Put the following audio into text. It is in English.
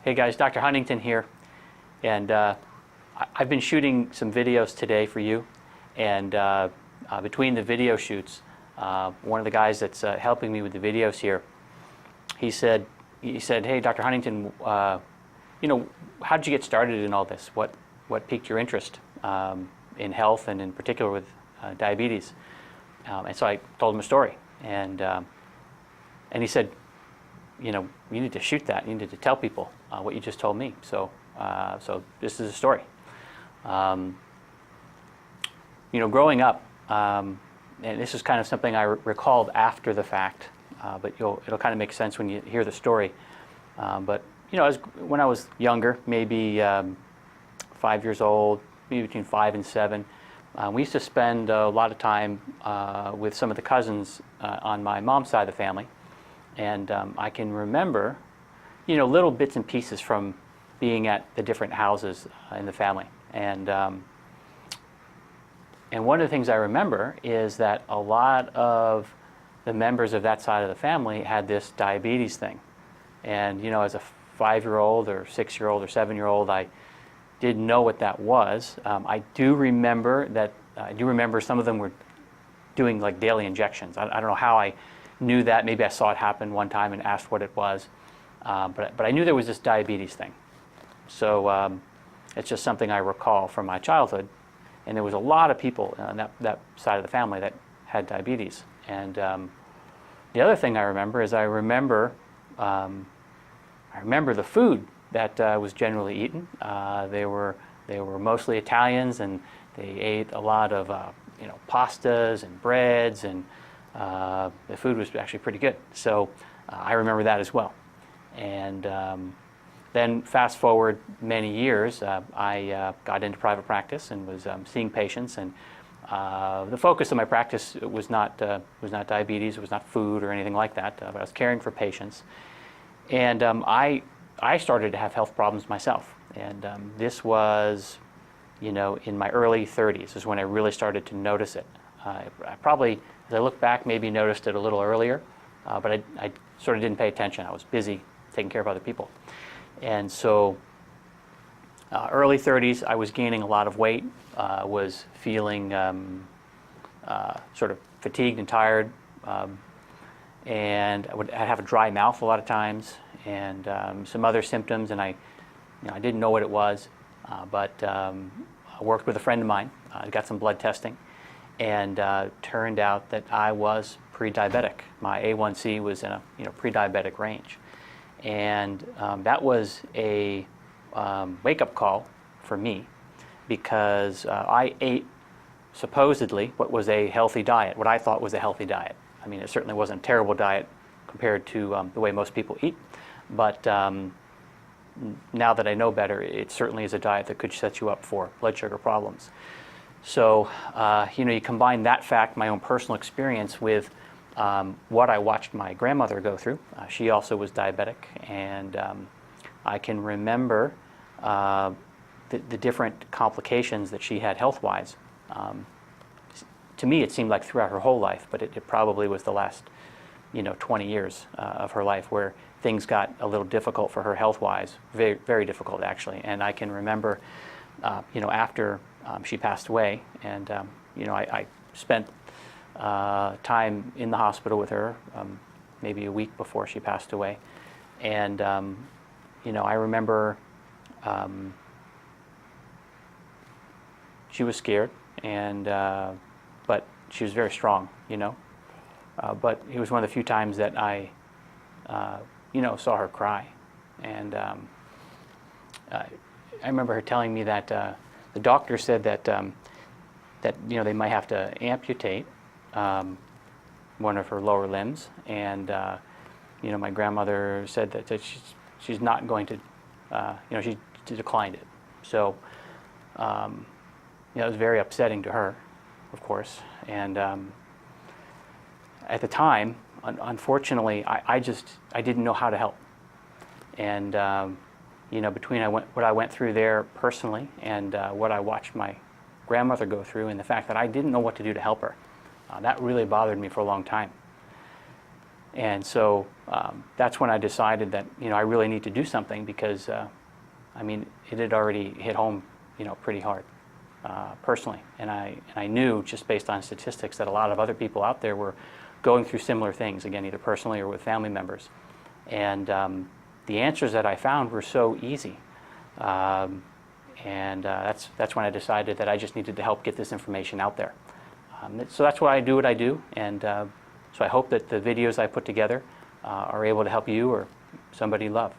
Hey guys, Dr. Huntington here, and I've been shooting some videos today for you, and between the video shoots, one of the guys that's helping me with the videos here, he said, hey, Dr. Huntington, you know, how did you get started in all this? What piqued your interest in health and in particular with diabetes? And so I told him a story, and he said, you know, you need to shoot that. You need to tell people what you just told me. So, so this is a story. You know, growing up, and this is kind of something I recalled after the fact, but it'll kind of make sense when you hear the story. But you know, when I was younger, maybe 5 years old, maybe between 5 and 7, we used to spend a lot of time with some of the cousins on my mom's side of the family. And I can remember, you know, little bits and pieces from being at the different houses in the family. And one of the things I remember is that a lot of the members of that side of the family had this diabetes thing. And, you know, as a 5-year-old or 6-year-old or 7-year-old, I didn't know what that was. I do remember some of them were doing like daily injections. I don't know how I knew that. Maybe I saw it happen one time and asked what it was. But I knew there was this diabetes thing. So it's just something I recall from my childhood. And there was a lot of people on that side of the family that had diabetes. And the other thing I remember is I remember the food that was generally eaten. They were mostly Italians, and they ate a lot of you know, pastas and breads, and the food was actually pretty good. So I remember that as well. And then fast forward many years, I got into private practice and was seeing patients. And the focus of my practice was not diabetes, it was not food or anything like that, but I was caring for patients. And I started to have health problems myself. And this was, you know, in my early 30s is when I really started to notice it. I probably, as I look back, maybe noticed it a little earlier, but I sort of didn't pay attention. I was busy taking care of other people. And so early 30s, I was gaining a lot of weight, was feeling sort of fatigued and tired, and I'd have a dry mouth a lot of times, and some other symptoms, and I didn't know what it was, but I worked with a friend of mine, got some blood testing, and turned out that I was pre-diabetic. My A1C was in a pre-diabetic range, and that was a wake-up call for me, because I ate supposedly what was a healthy diet, what I thought was a healthy diet. I mean, it certainly wasn't a terrible diet compared to the way most people eat, but now that I know better, it certainly is a diet that could set you up for blood sugar problems. So, you know, you combine that fact, my own personal experience, with what I watched my grandmother go through. She also was diabetic, and I can remember the different complications that she had health-wise. To me, it seemed like throughout her whole life, but it probably was the last, you know, 20 years of her life where things got a little difficult for her health-wise, very, very difficult actually. And I can remember, you know, after she passed away, and you know, I spent time in the hospital with her, maybe a week before she passed away, and you know, I remember she was scared, and but she was very strong, you know. But it was one of the few times that I, you know, saw her cry, and I remember her telling me that the doctor said that that you know, they might have to amputate one of her lower limbs, and you know, my grandmother said that she's not going to, you know, she declined it. So you know, it was very upsetting to her, of course, and at the time, unfortunately, I didn't know how to help. And you know, between what I went through there personally and what I watched my grandmother go through, and the fact that I didn't know what to do to help her, that really bothered me for a long time. And so that's when I decided that, you know, I really need to do something because, I mean, it had already hit home, you know, pretty hard personally. And I knew just based on statistics that a lot of other people out there were going through similar things, again, either personally or with family members. And the answers that I found were so easy. That's when I decided that I just needed to help get this information out there. So that's why I do what I do. And so I hope that the videos I put together are able to help you or somebody you love.